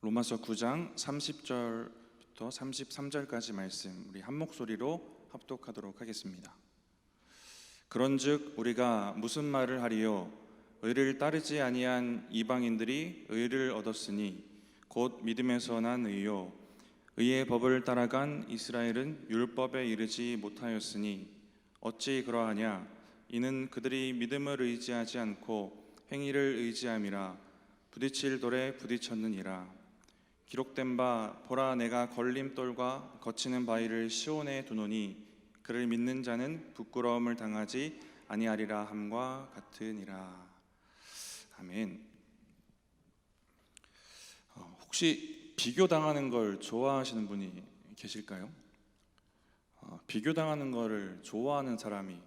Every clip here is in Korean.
로마서 9장 30절부터 33절까지 말씀 우리 한 목소리로 합독하도록 하겠습니다. 그런즉 우리가 무슨 말을 하리요? 의를 따르지 아니한 이방인들이 의를 얻었으니 곧 믿음에서 난 의요. 의의 법을 따라간 이스라엘은 율법에 이르지 못하였으니 어찌 그러하냐? 이는 그들이 믿음을 의지하지 않고 행위를 의지함이라. 부딪힐 돌에 부딪혔느니라. 기록된 바 보라, 내가 걸림돌과 거치는 바위를 시온에 두노니 그를 믿는 자는 부끄러움을 당하지 아니하리라 함과 같으니라. 아멘. 혹시 비교당하는 걸 좋아하시는 분이 계실까요? 비교당하는 거를 좋아하는 사람이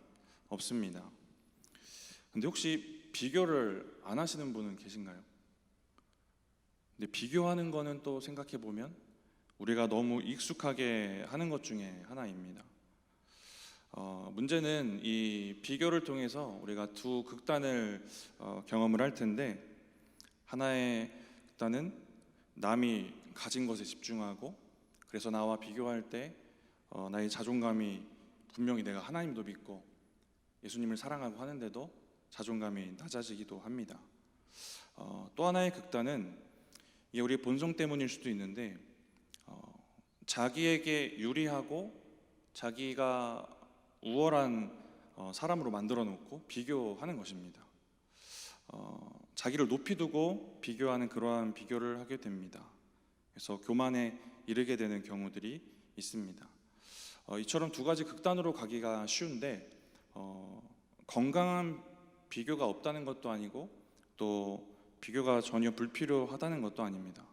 없습니다. 근데 혹시 비교를 안 하시는 분은 계신가요? 근데 비교하는 거는 또 생각해 보면 우리가 너무 익숙하게 하는 것 중에 하나입니다. 문제는 이 비교를 통해서 우리가 두 극단을 경험을 할 텐데, 하나의 극단은 남이 가진 것에 집중하고 그래서 나와 비교할 때 나의 자존감이, 분명히 내가 하나님도 믿고 예수님을 사랑하고 하는데도 자존감이 낮아지기도 합니다. 또 하나의 극단은 이게 우리 본성 때문일 수도 있는데, 자기에게 유리하고 자기가 우월한 사람으로 만들어 놓고 비교하는 것입니다. 자기를 높이 두고 비교하는 그러한 비교를 하게 됩니다. 그래서 교만에 이르게 되는 경우들이 있습니다. 이처럼 두 가지 극단으로 가기가 쉬운데, 건강한 비교가 없다는 것도 아니고 또 비교가 전혀 불필요하다는 것도 아닙니다.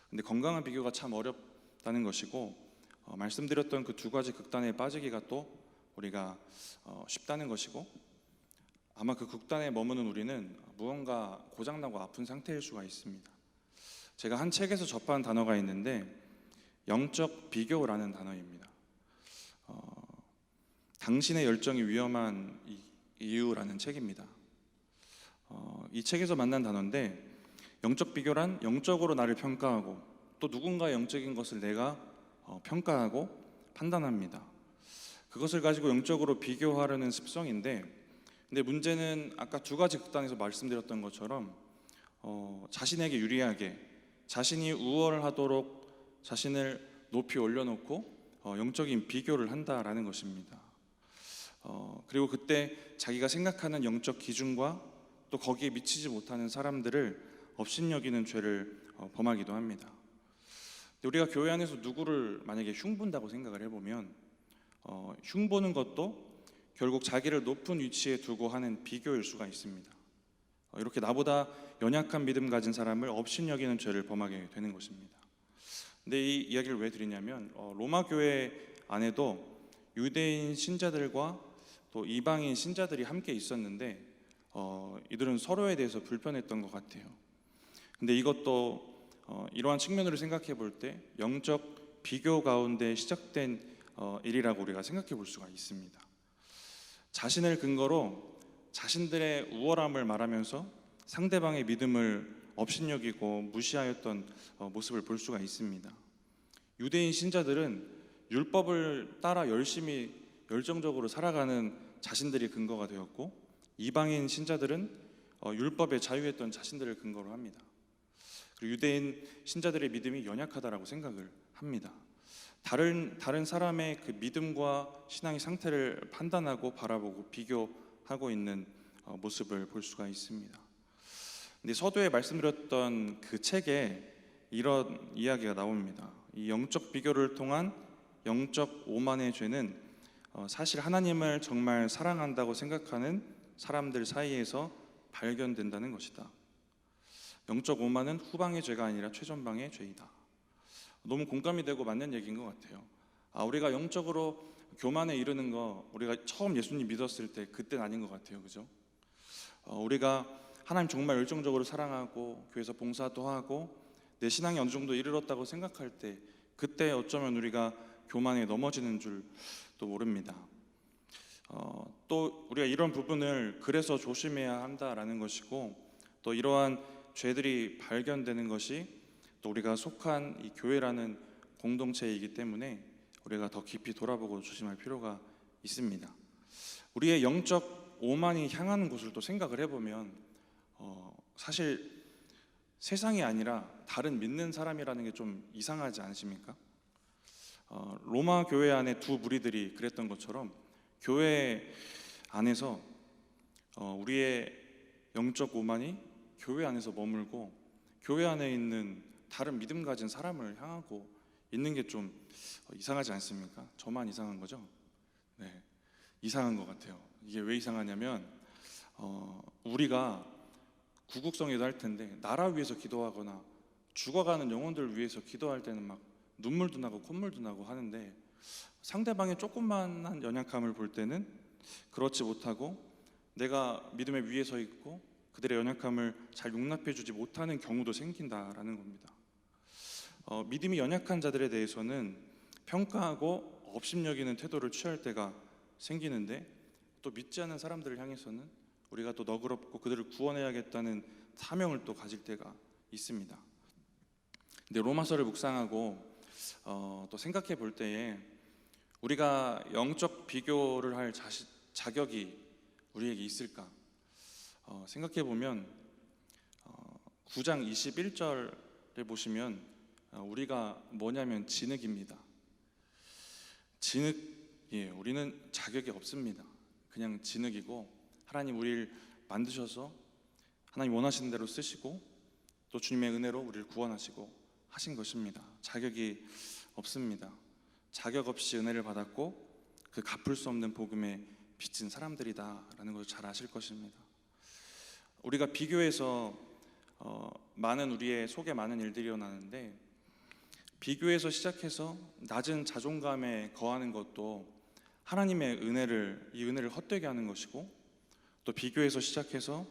근데 건강한 비교가 참 어렵다는 것이고, 말씀드렸던 그 두 가지 극단에 빠지기가 또 우리가 쉽다는 것이고, 아마 그 극단에 머무는 우리는 무언가 고장나고 아픈 상태일 수가 있습니다. 제가 한 책에서 접한 단어가 있는데 영적 비교라는 단어입니다. 당신의 열정이 위험한 이유라는 책입니다. 이 책에서 만난 단어인데, 영적 비교란 영적으로 나를 평가하고 또 누군가의 영적인 것을 내가 평가하고 판단합니다. 그것을 가지고 영적으로 비교하려는 습성인데, 근데 문제는 아까 두 가지 극단에서 말씀드렸던 것처럼 자신에게 유리하게, 자신이 우월하도록 자신을 높이 올려놓고 영적인 비교를 한다라는 것입니다. 그리고 그때 자기가 생각하는 영적 기준과 또 거기에 미치지 못하는 사람들을 업신여기는 죄를 범하기도 합니다. 우리가 교회 안에서 누구를 만약에 흉본다고 생각을 해보면 흉보는 것도 결국 자기를 높은 위치에 두고 하는 비교일 수가 있습니다. 이렇게 나보다 연약한 믿음 가진 사람을 업신여기는 죄를 범하게 되는 것입니다. 근데 이 이야기를 왜 드리냐면, 로마 교회 안에도 유대인 신자들과 또 이방인 신자들이 함께 있었는데 이들은 서로에 대해서 불편했던 것 같아요. 근데 이것도 이러한 측면으로 생각해 볼 때 영적 비교 가운데 시작된 일이라고 우리가 생각해 볼 수가 있습니다. 자신을 근거로 자신들의 우월함을 말하면서 상대방의 믿음을 업신여기고 무시하였던 모습을 볼 수가 있습니다. 유대인 신자들은 율법을 따라 열심히 열정적으로 살아가는 자신들이 근거가 되었고, 이방인 신자들은 율법에 자유했던 자신들을 근거로 합니다. 그리고 유대인 신자들의 믿음이 연약하다라고 생각을 합니다. 다른 사람의 그 믿음과 신앙의 상태를 판단하고 바라보고 비교하고 있는 모습을 볼 수가 있습니다. 근데 서두에 말씀드렸던 그 책에 이런 이야기가 나옵니다. 이 영적 비교를 통한 영적 오만의 죄는 사실 하나님을 정말 사랑한다고 생각하는 사람들 사이에서 발견된다는 것이다. 영적 오만은 후방의 죄가 아니라 최전방의 죄이다. 너무 공감이 되고 맞는 얘기인 것 같아요. 우리가 영적으로 교만에 이르는 거, 우리가 처음 예수님 믿었을 때 그때는 아닌 것 같아요. 그죠? 우리가 하나님 정말 열정적으로 사랑하고 교회에서 봉사도 하고 내 신앙이 어느 정도 이르렀다고 생각할 때, 그때 어쩌면 우리가 교만에 넘어지는 줄도 모릅니다. 또 우리가 이런 부분을 그래서 조심해야 한다라는 것이고, 또 이러한 죄들이 발견되는 것이 또 우리가 속한 이 교회라는 공동체이기 때문에 우리가 더 깊이 돌아보고 조심할 필요가 있습니다. 우리의 영적 오만이 향하는 곳을 또 생각을 해보면 사실 세상이 아니라 다른 믿는 사람이라는 게 좀 이상하지 않으십니까? 로마 교회 안에 두 무리들이 그랬던 것처럼 교회 안에서 우리의 영적 오만이 교회 안에서 머물고 교회 안에 있는 다른 믿음 가진 사람을 향하고 있는 게 좀 이상하지 않습니까? 저만 이상한 거죠? 네, 이상한 것 같아요. 이게 왜 이상하냐면 우리가 구국성에도 할 텐데 나라 위해서 기도하거나 죽어가는 영혼들 위해서 기도할 때는 막 눈물도 나고 콧물도 나고 하는데 상대방의 조그만한 연약함을 볼 때는 그렇지 못하고 내가 믿음의 위에 서 있고 그들의 연약함을 잘 용납해 주지 못하는 경우도 생긴다라는 겁니다. 믿음이 연약한 자들에 대해서는 평가하고 업신여기는 태도를 취할 때가 생기는데 또 믿지 않는 사람들을 향해서는 우리가 또 너그럽고 그들을 구원해야겠다는 사명을 또 가질 때가 있습니다. 근데 로마서를 묵상하고 또 생각해 볼 때에 우리가 영적 비교를 할 자격이 우리에게 있을까 생각해 보면 9장 21절에 보시면 우리가 뭐냐면 진흙입니다. 진흙이에요. 우리는 자격이 없습니다. 그냥 진흙이고 하나님 우리를 만드셔서 하나님 원하시는 대로 쓰시고 또 주님의 은혜로 우리를 구원하시고 하신 것입니다. 자격이 없습니다. 자격 없이 은혜를 받았고 그 갚을 수 없는 복음에 빚진 사람들이다라는 것을 잘 아실 것입니다. 우리가 비교해서 많은 우리의 속에 많은 일들이 일어나는데 비교에서 시작해서 낮은 자존감에 거하는 것도 하나님의 이 은혜를 헛되게 하는 것이고 또 비교에서 시작해서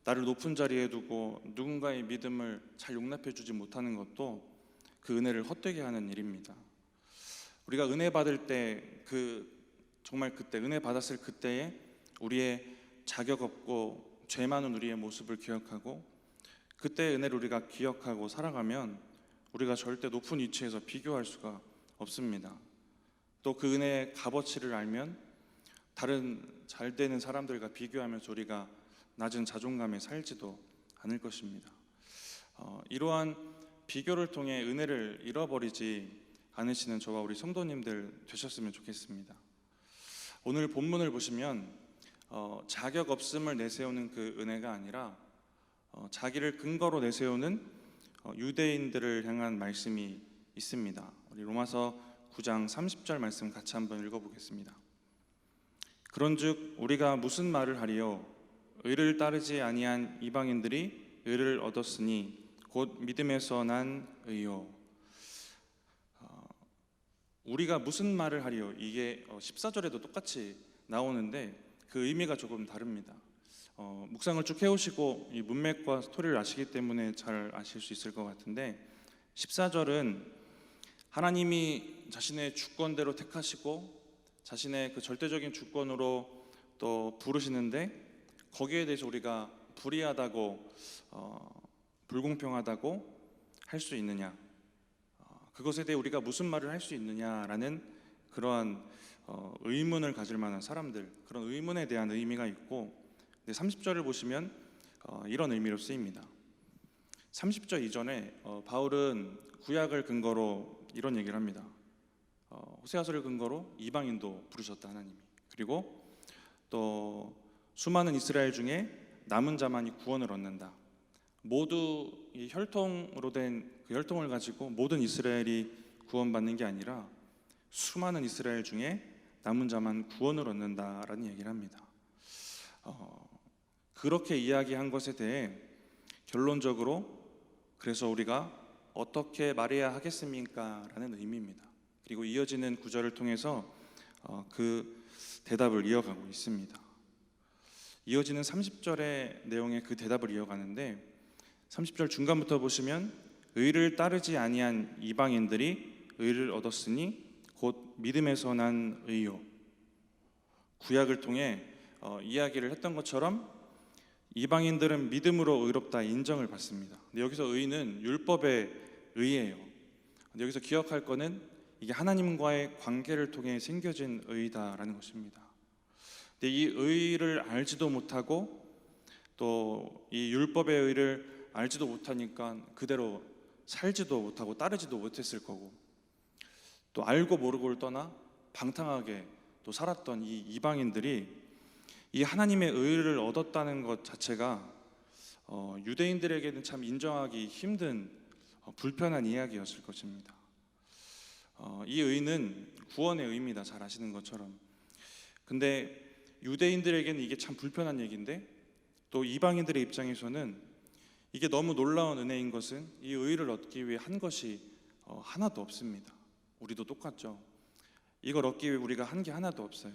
나를 높은 자리에 두고 누군가의 믿음을 잘 용납해 주지 못하는 것도 그 은혜를 헛되게 하는 일입니다. 우리가 은혜 받을 때 정말 그때 은혜 받았을 그때에 우리의 자격 없고 죄 많은 우리의 모습을 기억하고 그때 은혜를 우리가 기억하고 살아가면 우리가 절대 높은 위치에서 비교할 수가 없습니다. 또 그 은혜의 값어치를 알면 다른 잘 되는 사람들과 비교하면서 우리가 낮은 자존감에 살지도 않을 것입니다. 이러한 비교를 통해 은혜를 잃어버리지 않으시는 저와 우리 성도님들 되셨으면 좋겠습니다. 오늘 본문을 보시면 자격 없음을 내세우는 그 은혜가 아니라 자기를 근거로 내세우는 유대인들을 향한 말씀이 있습니다. 우리 로마서 9장 30절 말씀 같이 한번 읽어보겠습니다. 그런즉 우리가 무슨 말을 하리요? 의를 따르지 아니한 이방인들이 의를 얻었으니 곧 믿음에서 난 의요. 우리가 무슨 말을 하리요? 이게 14절에도 똑같이 나오는데 그 의미가 조금 다릅니다. 묵상을 쭉 해오시고 이 문맥과 스토리를 아시기 때문에 잘 아실 수 있을 것 같은데 14절은 하나님이 자신의 주권대로 택하시고 자신의 그 절대적인 주권으로 또 부르시는데 거기에 대해서 우리가 불의하다고 불공평하다고 할 수 있느냐, 그것에 대해 우리가 무슨 말을 할 수 있느냐라는 그러한 의문을 가질 만한 사람들, 그런 의문에 대한 의미가 있고 30절을 보시면 이런 의미로 쓰입니다. 30절 이전에 바울은 구약을 근거로 이런 얘기를 합니다. 호세아서를 근거로 이방인도 부르셨다 하나님이. 그리고 또 수많은 이스라엘 중에 남은 자만이 구원을 얻는다. 모두 이 혈통으로 된 그 혈통을 가지고 모든 이스라엘이 구원받는 게 아니라 수많은 이스라엘 중에 남은 자만 구원을 얻는다라는 얘기를 합니다. 그렇게 이야기한 것에 대해 결론적으로 그래서 우리가 어떻게 말해야 하겠습니까? 라는 의미입니다. 그리고 이어지는 구절을 통해서 그 대답을 이어가고 있습니다. 이어지는 30절의 내용의 그 대답을 이어가는데 30절 중간부터 보시면 의를 따르지 아니한 이방인들이 의를 얻었으니 곧 믿음에서 난 의요. 구약을 통해 이야기를 했던 것처럼 이방인들은 믿음으로 의롭다 인정을 받습니다. 근데 여기서 의는 율법의 의예요. 근데 여기서 기억할 거는 이게 하나님과의 관계를 통해 생겨진 의다라는 것입니다. 근데 이 의를 알지도 못하고 또 이 율법의 의를 알지도 못하니까 그대로 살지도 못하고 따르지도 못했을 거고, 또 알고 모르고를 떠나 방탕하게 또 살았던 이 이방인들이 이 하나님의 의를 얻었다는 것 자체가 유대인들에게는 참 인정하기 힘든 불편한 이야기였을 것입니다. 이 의는 구원의 의입니다. 잘 아시는 것처럼. 근데 유대인들에게는 이게 참 불편한 얘기인데, 또 이방인들의 입장에서는 이게 너무 놀라운 은혜인 것은 이 의를 얻기 위해 한 것이 하나도 없습니다. 우리도 똑같죠. 이걸 얻기 위해 우리가 한 게 하나도 없어요.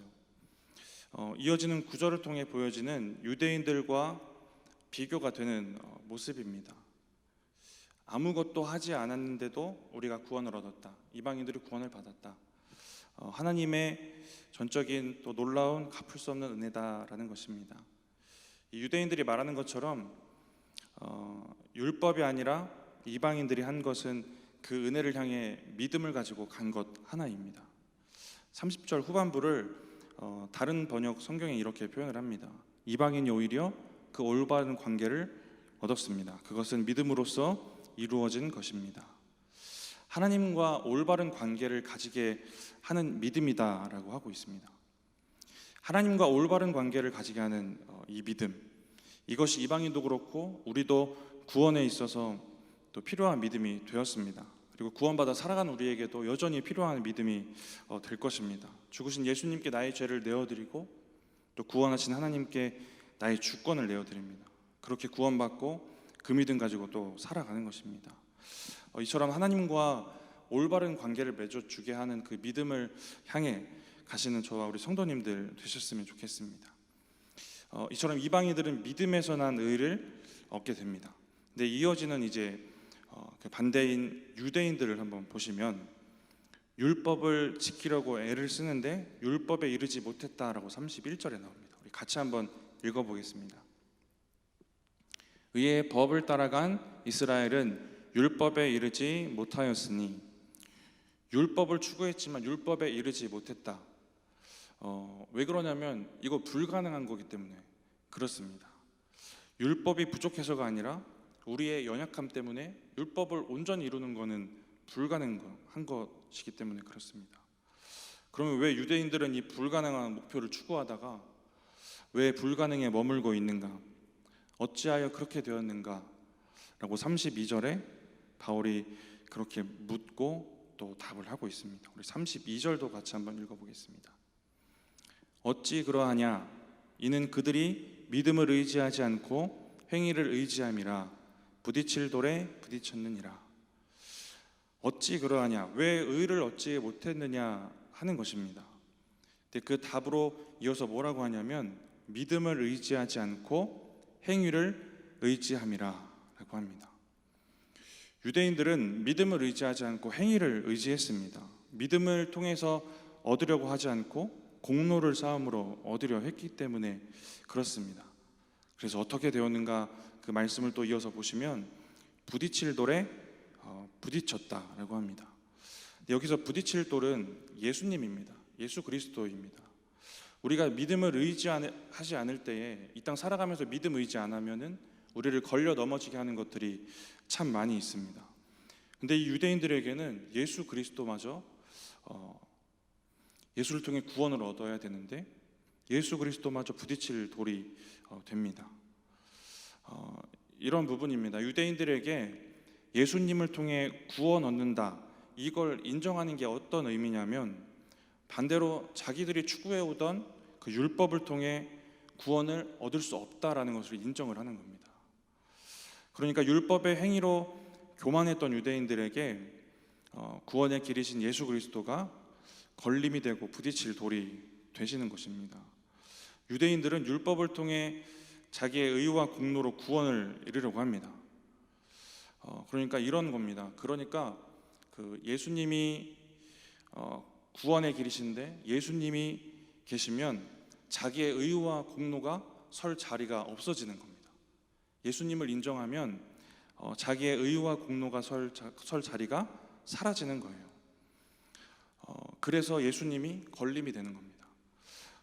이어지는 구절을 통해 보여지는 유대인들과 비교가 되는 모습입니다. 아무것도 하지 않았는데도 우리가 구원을 얻었다. 이방인들이 구원을 받았다. 하나님의 전적인 또 놀라운 갚을 수 없는 은혜다라는 것입니다. 이 유대인들이 말하는 것처럼 율법이 아니라 이방인들이 한 것은 그 은혜를 향해 믿음을 가지고 간 것 하나입니다. 30절 후반부를 다른 번역 성경에 이렇게 표현을 합니다. 이방인이 오히려 그 올바른 관계를 얻었습니다. 그것은 믿음으로써 이루어진 것입니다. 하나님과 올바른 관계를 가지게 하는 믿음이다라고 하고 있습니다. 하나님과 올바른 관계를 가지게 하는 이 믿음, 이것이 이방인도 그렇고 우리도 구원에 있어서 또 필요한 믿음이 되었습니다. 그리고 구원받아 살아가는 우리에게도 여전히 필요한 믿음이 될 것입니다. 죽으신 예수님께 나의 죄를 내어드리고 또 구원하신 하나님께 나의 주권을 내어드립니다. 그렇게 구원받고 그 믿음 가지고 또 살아가는 것입니다. 이처럼 하나님과 올바른 관계를 맺어주게 하는 그 믿음을 향해 가시는 저와 우리 성도님들 되셨으면 좋겠습니다. 이처럼 이방인들은 믿음에서 난 의를 얻게 됩니다. 근데 이어지는 이제 그 반대인 유대인들을 한번 보시면 율법을 지키려고 애를 쓰는데 율법에 이르지 못했다라고 31절에 나옵니다. 우리 같이 한번 읽어보겠습니다. 의의 법을 따라간 이스라엘은 율법에 이르지 못하였으니, 율법을 추구했지만 율법에 이르지 못했다. 왜 그러냐면 이거 불가능한 거기 때문에 그렇습니다. 율법이 부족해서가 아니라 우리의 연약함 때문에 율법을 온전히 이루는 것은 불가능한 것이기 때문에 그렇습니다. 그러면 왜 유대인들은 이 불가능한 목표를 추구하다가 왜 불가능에 머물고 있는가? 어찌하여 그렇게 되었는가? 라고 32절에 바울이 그렇게 묻고 또 답을 하고 있습니다. 우리 32절도 같이 한번 읽어보겠습니다. 어찌 그러하냐? 이는 그들이 믿음을 의지하지 않고 행위를 의지함이라 부딪힐 돌에 부딪혔느니라. 어찌 그러하냐? 왜 의를 얻지 못했느냐 하는 것입니다. 근데 그 답으로 이어서 뭐라고 하냐면 믿음을 의지하지 않고 행위를 의지함이라 라고 합니다. 유대인들은 믿음을 의지하지 않고 행위를 의지했습니다. 믿음을 통해서 얻으려고 하지 않고 공로를 쌓음으로 얻으려 했기 때문에 그렇습니다. 그래서 어떻게 되었는가 그 말씀을 또 이어서 보시면 부딪힐 돌에 부딪혔다라고 합니다. 여기서 부딪힐 돌은 예수님입니다. 예수 그리스도입니다. 우리가 믿음을 의지하지 않을 때에 이 땅 살아가면서 믿음 의지 안 하면은 우리를 걸려 넘어지게 하는 것들이 참 많이 있습니다. 근데 이 유대인들에게는 예수 그리스도마저 예수를 통해 구원을 얻어야 되는데 예수 그리스도마저 부딪힐 돌이 됩니다. 이런 부분입니다. 유대인들에게 예수님을 통해 구원 얻는다, 이걸 인정하는 게 어떤 의미냐면 반대로 자기들이 추구해오던 그 율법을 통해 구원을 얻을 수 없다라는 것을 인정을 하는 겁니다. 그러니까 율법의 행위로 교만했던 유대인들에게 구원의 길이신 예수 그리스도가 걸림이 되고 부딪힐 돌이 되시는 것입니다. 유대인들은 율법을 통해 자기의 의와 공로로 구원을 이루려고 합니다. 그러니까 이런 겁니다. 그러니까 그 예수님이 구원의 길이신데 예수님이 계시면 자기의 의와 공로가 설 자리가 없어지는 겁니다. 예수님을 인정하면 자기의 의와 공로가 설 자리가 사라지는 거예요. 그래서 예수님이 걸림이 되는 겁니다.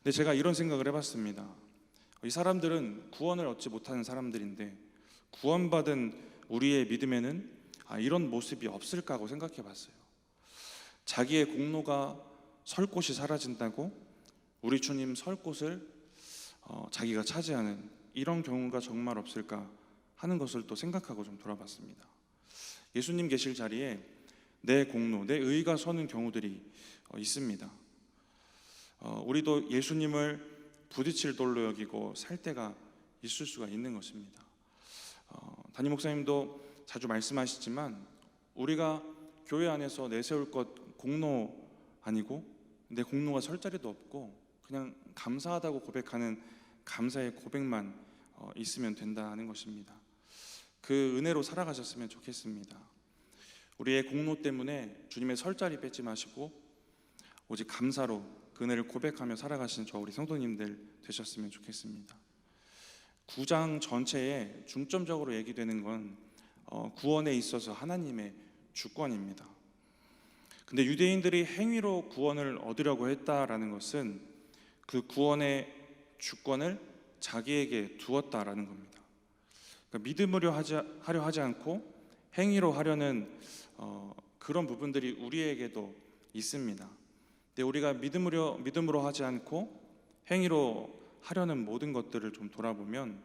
근데 제가 이런 생각을 해봤습니다. 이 사람들은 구원을 얻지 못하는 사람들인데 구원받은 우리의 믿음에는 이런 모습이 없을까 하고 생각해 봤어요. 자기의 공로가 설 곳이 사라진다고 우리 주님 설 곳을 자기가 차지하는 이런 경우가 정말 없을까 하는 것을 또 생각하고 좀 돌아봤습니다. 예수님 계실 자리에 내 공로, 내 의가 서는 경우들이 있습니다. 우리도 예수님을 부딪힐 돌로 여기고 살 때가 있을 수가 있는 것입니다. 담임 목사님도 자주 말씀하시지만 우리가 교회 안에서 내세울 것 공로 아니고 내 공로가 설 자리도 없고 그냥 감사하다고 고백하는 감사의 고백만 있으면 된다는 것입니다. 그 은혜로 살아가셨으면 좋겠습니다. 우리의 공로 때문에 주님의 설 자리 뺏지 마시고 오직 감사로 그 은혜를 고백하며 살아가시는 저 우리 성도님들 되셨으면 좋겠습니다. 9장 전체에 중점적으로 얘기되는 건 구원에 있어서 하나님의 주권입니다. 근데 유대인들이 행위로 구원을 얻으려고 했다라는 것은 그 구원의 주권을 자기에게 두었다라는 겁니다. 그러니까 믿음으로 하려 하지 않고 행위로 하려는 그런 부분들이 우리에게도 있습니다. 근데 우리가 믿음으로 하지 않고 행위로 하려는 모든 것들을 좀 돌아보면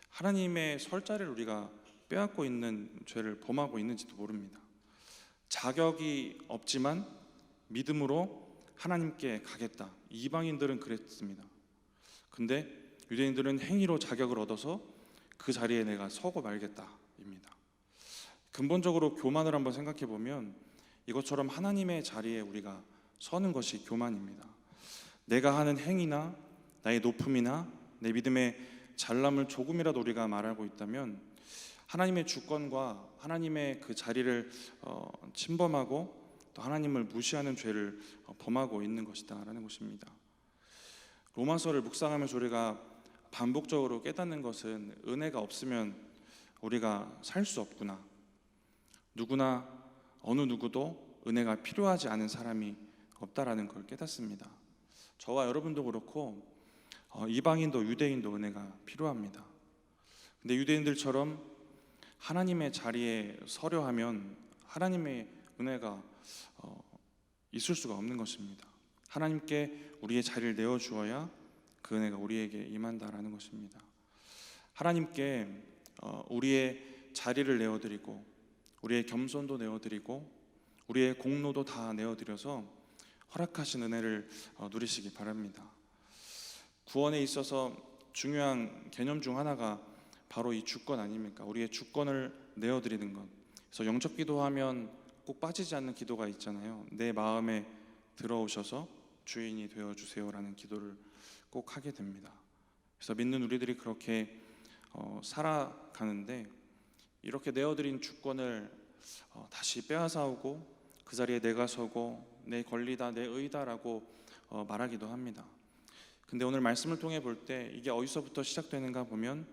하나님의 설 자리를 우리가 빼앗고 있는 죄를 범하고 있는지도 모릅니다. 자격이 없지만 믿음으로 하나님께 가겠다. 이방인들은 그랬습니다. 근데 유대인들은 행위로 자격을 얻어서 그 자리에 내가 서고 말겠다입니다. 근본적으로 교만을 한번 생각해 보면 이것처럼 하나님의 자리에 우리가 서는 것이 교만입니다. 내가 하는 행위나 나의 높음이나 내 믿음의 잘남을 조금이라도 우리가 말하고 있다면 하나님의 주권과 하나님의 그 자리를 침범하고 또 하나님을 무시하는 죄를 범하고 있는 것이다라는 것입니다. 로마서를 묵상하면서 우리가 반복적으로 깨닫는 것은 은혜가 없으면 우리가 살 수 없구나. 누구나 어느 누구도 은혜가 필요하지 않은 사람이 없다라는 걸 깨닫습니다. 저와 여러분도 그렇고 이방인도 유대인도 은혜가 필요합니다. 근데 유대인들처럼 하나님의 자리에 서려 하면 하나님의 은혜가 있을 수가 없는 것입니다. 하나님께 우리의 자리를 내어주어야 그 은혜가 우리에게 임한다라는 것입니다. 하나님께 우리의 자리를 내어드리고 우리의 겸손도 내어드리고 우리의 공로도 다 내어드려서 허락하신 은혜를 누리시기 바랍니다. 구원에 있어서 중요한 개념 중 하나가 바로 이 주권 아닙니까? 우리의 주권을 내어드리는 것. 그래서 영적 기도하면 꼭 빠지지 않는 기도가 있잖아요. 내 마음에 들어오셔서 주인이 되어주세요라는 기도를 꼭 하게 됩니다. 그래서 믿는 우리들이 그렇게 살아가는데 이렇게 내어드린 주권을 다시 빼앗아오고 그 자리에 내가 서고 내 권리다 내 의다라고 말하기도 합니다. 근데 오늘 말씀을 통해 볼 때 이게 어디서부터 시작되는가 보면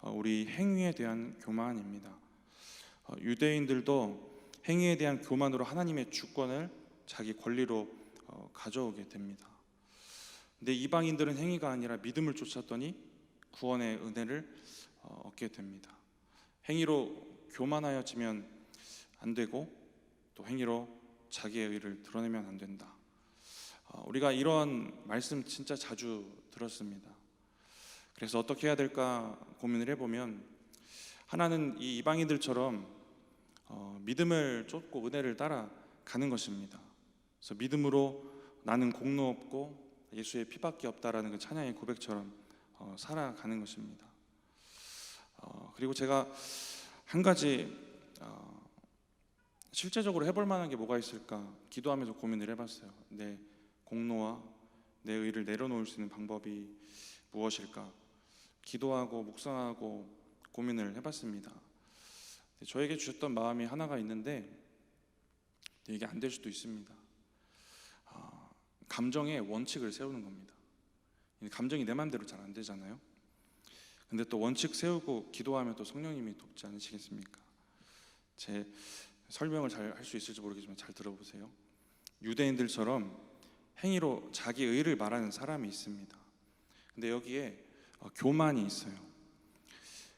우리 행위에 대한 교만입니다. 유대인들도 행위에 대한 교만으로 하나님의 주권을 자기 권리로 가져오게 됩니다. 근데 이방인들은 행위가 아니라 믿음을 쫓았더니 구원의 은혜를 얻게 됩니다. 행위로 교만하여지면 안 되고 또 행위로 자기의 의를 드러내면 안 된다. 우리가 이런 말씀 진짜 자주 들었습니다. 그래서 어떻게 해야 될까 고민을 해보면 하나는 이 이방인들처럼 믿음을 쫓고 은혜를 따라가는 것입니다. 그래서 믿음으로 나는 공로 없고 예수의 피밖에 없다라는 그 찬양의 고백처럼 살아가는 것입니다. 그리고 제가 한 가지 실제적으로 해볼 만한 게 뭐가 있을까 기도하면서 고민을 해봤어요. 내 공로와 내 의를 내려놓을 수 있는 방법이 무엇일까 기도하고 묵상하고 고민을 해봤습니다. 저에게 주셨던 마음이 하나가 있는데 이게 안 될 수도 있습니다. 감정의 원칙을 세우는 겁니다. 감정이 내 마음대로 잘 안 되잖아요. 근데 또 원칙 세우고 기도하면 또 성령님이 돕지 않으시겠습니까? 제 설명을 잘 할 수 있을지 모르겠지만 잘 들어보세요. 유대인들처럼 행위로 자기 의를 말하는 사람이 있습니다. 근데 여기에 교만이 있어요.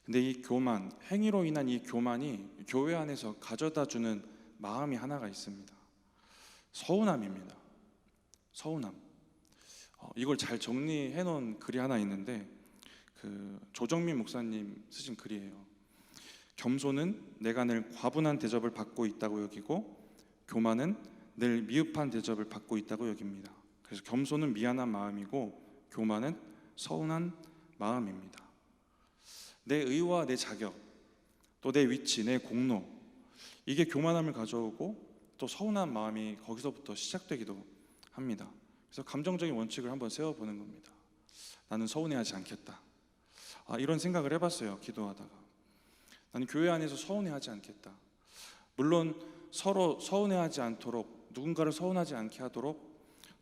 근데 이 교만, 행위로 인한 이 교만이 교회 안에서 가져다 주는 마음이 하나가 있습니다. 서운함입니다. 서운함. 이걸 잘 정리해 놓은 글이 하나 있는데 그 조정민 목사님 쓰신 글이에요. 겸손은 내가 늘 과분한 대접을 받고 있다고 여기고 교만은 늘 미흡한 대접을 받고 있다고 여깁니다. 그래서 겸손은 미안한 마음이고 교만은 서운한 마음입니다. 내 의와 내 자격, 또 내 위치, 내 공로, 이게 교만함을 가져오고 또 서운한 마음이 거기서부터 시작되기도 합니다. 그래서 감정적인 원칙을 한번 세워보는 겁니다. 나는 서운해하지 않겠다. 이런 생각을 해봤어요. 기도하다가 나는 교회 안에서 서운해하지 않겠다. 물론 서로 서운해하지 않도록, 누군가를 서운하지 않게 하도록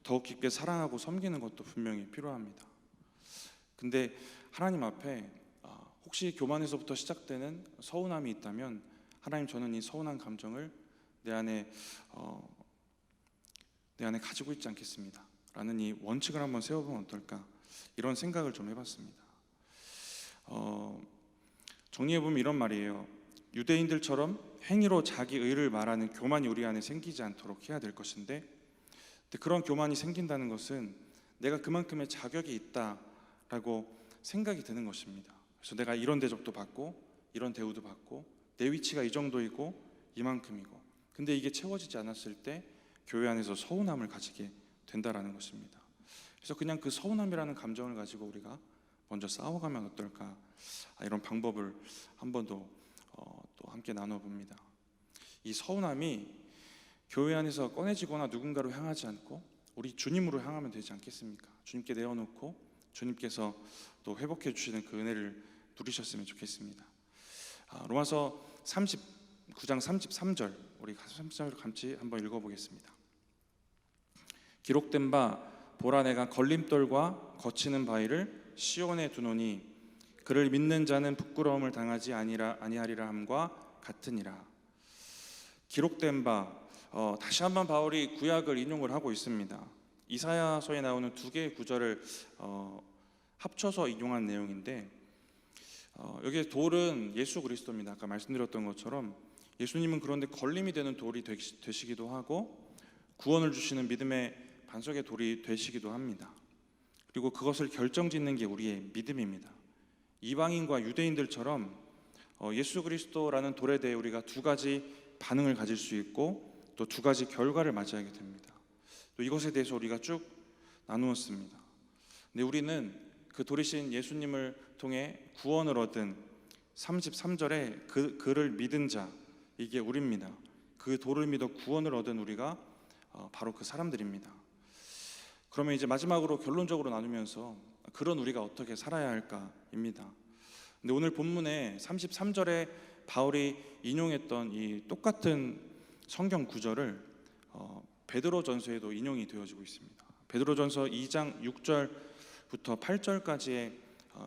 더욱 깊게 사랑하고 섬기는 것도 분명히 필요합니다. 근데 하나님 앞에 혹시 교만에서부터 시작되는 서운함이 있다면 하나님, 저는 이 서운한 감정을 내 안에 가지고 있지 않겠습니다 라는 이 원칙을 한번 세워보면 어떨까, 이런 생각을 좀 해봤습니다. 정리해보면 이런 말이에요. 유대인들처럼 행위로 자기 의를 말하는 교만이 우리 안에 생기지 않도록 해야 될 것인데, 그런 교만이 생긴다는 것은 내가 그만큼의 자격이 있다라고 생각이 드는 것입니다. 그래서 내가 이런 대접도 받고 이런 대우도 받고 내 위치가 이 정도이고 이만큼이고, 근데 이게 채워지지 않았을 때 교회 안에서 서운함을 가지게 된다라는 것입니다. 그래서 그냥 그 서운함이라는 감정을 가지고 우리가 먼저 싸워가면 어떨까, 이런 방법을 한 번 더 또 함께 나눠봅니다. 이 서운함이 교회 안에서 꺼내지거나 누군가로 향하지 않고 우리 주님으로 향하면 되지 않겠습니까? 주님께 내어놓고 주님께서 또 회복해 주시는 그 은혜를 누리셨으면 좋겠습니다. 로마서 39장 33절, 우리 33절 같이 한번 읽어보겠습니다. 기록된 바 보라, 내가 걸림돌과 거치는 바위를 시온에 두노니 그를 믿는 자는 부끄러움을 당하지 아니하리라 함과 같으니라. 기록된 바, 다시 한번 바울이 구약을 인용을 하고 있습니다. 이사야서에 나오는 두 개의 구절을 합쳐서 인용한 내용인데, 여기에 돌은 예수 그리스도입니다. 아까 말씀드렸던 것처럼 예수님은 그런데 걸림이 되는 돌이 되시기도 하고 구원을 주시는 믿음의 반석의 돌이 되시기도 합니다. 그리고 그것을 결정짓는 게 우리의 믿음입니다. 이방인과 유대인들처럼 예수 그리스도라는 돌에 대해 우리가 두 가지 반응을 가질 수 있고 또 두 가지 결과를 맞이하게 됩니다. 또 이것에 대해서 우리가 쭉 나누었습니다. 근데 우리는 그 돌이신 예수님을 통해 구원을 얻은 33절에 그를 믿은 자, 이게 우리입니다. 그 돌을 믿어 구원을 얻은 우리가 바로 그 사람들입니다. 그러면 이제 마지막으로 결론적으로 나누면서 그런 우리가 어떻게 살아야 할까입니다. 근데 오늘 본문에 33절에 바울이 인용했던 이 똑같은 성경 구절을 베드로전서에도 인용이 되어지고 있습니다. 베드로전서 2장 6절부터 8절까지의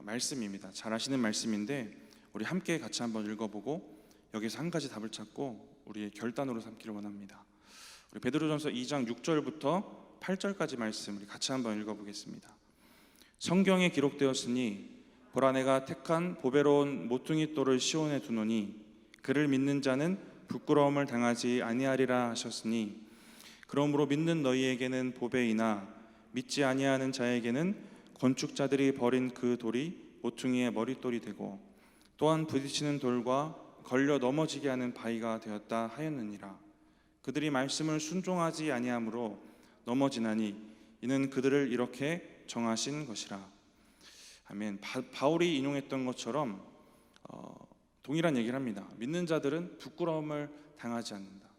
말씀입니다. 잘 아시는 말씀인데 우리 함께 같이 한번 읽어보고 여기서 한 가지 답을 찾고 우리의 결단으로 삼기를 원합니다. 우리 베드로전서 2장 6절부터 8절까지 말씀 우리 같이 한번 읽어보겠습니다. 성경에 기록되었으니 보라, 내가 택한 보배로운 모퉁이 돌을 시온에 두노니 그를 믿는 자는 부끄러움을 당하지 아니하리라 하셨으니, 그러므로 믿는 너희에게는 보배이나 믿지 아니하는 자에게는 건축자들이 버린 그 돌이 모퉁이의 머릿돌이 되고 또한 부딪히는 돌과 걸려 넘어지게 하는 바위가 되었다 하였느니라. 그들이 말씀을 순종하지 아니하므로 넘어지나니 이는 그들을 이렇게 정하신 것이라. 아멘. 바울이 인용했던 것처럼 동일한 얘기를 합니다. 믿는 자들은 부끄러움을 당하지 않는다.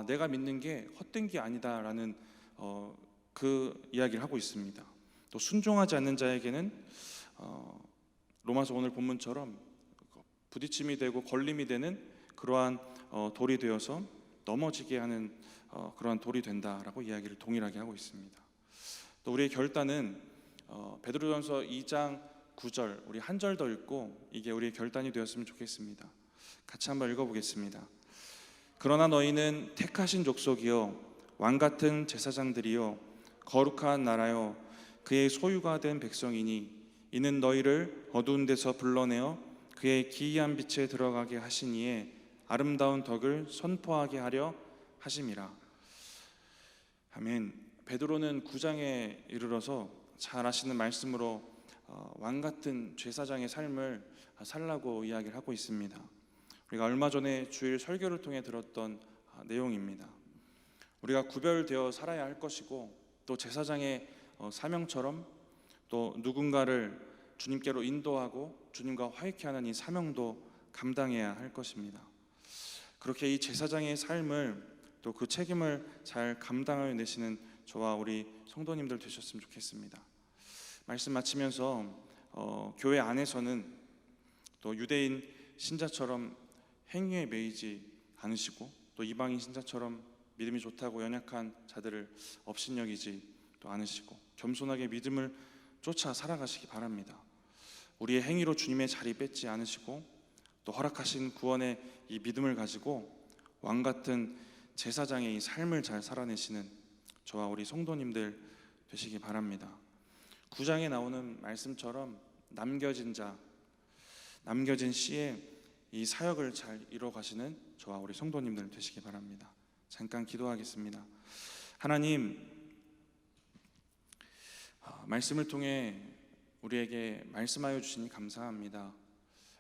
내가 믿는 게 헛된 게 아니다라는 그 이야기를 하고 있습니다. 또 순종하지 않는 자에게는 로마서 오늘 본문처럼 부딪힘이 되고 걸림이 되는 그러한 돌이 되어서 넘어지게 하는 그러한 돌이 된다라고 이야기를 동일하게 하고 있습니다. 또 우리의 결단은 베드로전서 2장 9절 우리 한 절 더 읽고 이게 우리의 결단이 되었으면 좋겠습니다. 같이 한번 읽어보겠습니다. 그러나 너희는 택하신 족속이요 왕 같은 제사장들이요 거룩한 나라요 그의 소유가 된 백성이니 이는 너희를 어두운 데서 불러내어 그의 기이한 빛에 들어가게 하시니에 아름다운 덕을 선포하게 하려 하심이라. 아멘. 베드로는 9장에 이르러서 잘 아시는 말씀으로 왕 같은 제사장의 삶을 살라고 이야기를 하고 있습니다. 우리가 얼마 전에 주일 설교를 통해 들었던 내용입니다. 우리가 구별되어 살아야 할 것이고 또 제사장의 사명처럼 또 누군가를 주님께로 인도하고 주님과 화해케 하는 이 사명도 감당해야 할 것입니다. 그렇게 이 제사장의 삶을 또 그 책임을 잘 감당하여 내시는 저와 우리 성도님들 되셨으면 좋겠습니다. 말씀 마치면서 교회 안에서는 또 유대인 신자처럼 행위에 매이지 않으시고 또 이방인 신자처럼 믿음이 좋다고 연약한 자들을 업신여기지 또 않으시고 겸손하게 믿음을 쫓아 살아가시기 바랍니다. 우리의 행위로 주님의 자리 뺏지 않으시고 또 허락하신 구원의 이 믿음을 가지고 왕 같은 제사장의 이 삶을 잘 살아내시는 저와 우리 성도님들 되시기 바랍니다. 9장에 나오는 말씀처럼 남겨진 자, 남겨진 씨의 이 사역을 잘 이뤄가시는 저와 우리 성도님들 되시기 바랍니다. 잠깐 기도하겠습니다. 하나님, 말씀을 통해 우리에게 말씀하여 주시니 감사합니다.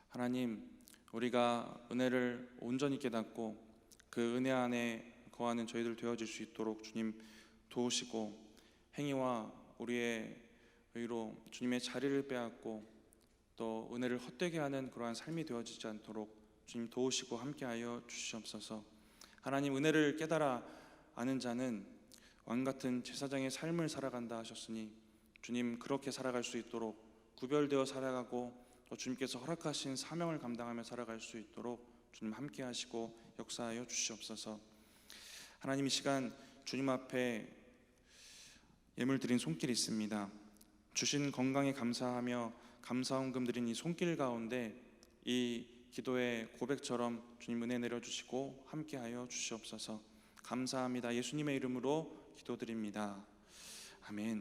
하나님, 우리가 은혜를 온전히 깨닫고 그 은혜 안에 거하는 저희들 되어질 수 있도록 주님 도우시고 행위와 우리의 의로 주님의 자리를 빼앗고 또 은혜를 헛되게 하는 그러한 삶이 되어지지 않도록 주님 도우시고 함께하여 주시옵소서. 하나님, 은혜를 깨달아 아는 자는 왕같은 제사장의 삶을 살아간다 하셨으니 주님 그렇게 살아갈 수 있도록 구별되어 살아가고 또 주님께서 허락하신 사명을 감당하며 살아갈 수 있도록 주님 함께 하시고 역사하여 주시옵소서. 하나님, 이 시간 주님 앞에 예물 드린 손길이 있습니다. 주신 건강에 감사하며 감사헌금 드린 이 손길 가운데 이 기도의 고백처럼 주님 은혜 내려주시고 함께하여 주시옵소서. 감사합니다. 예수님의 이름으로 기도드립니다. 아멘.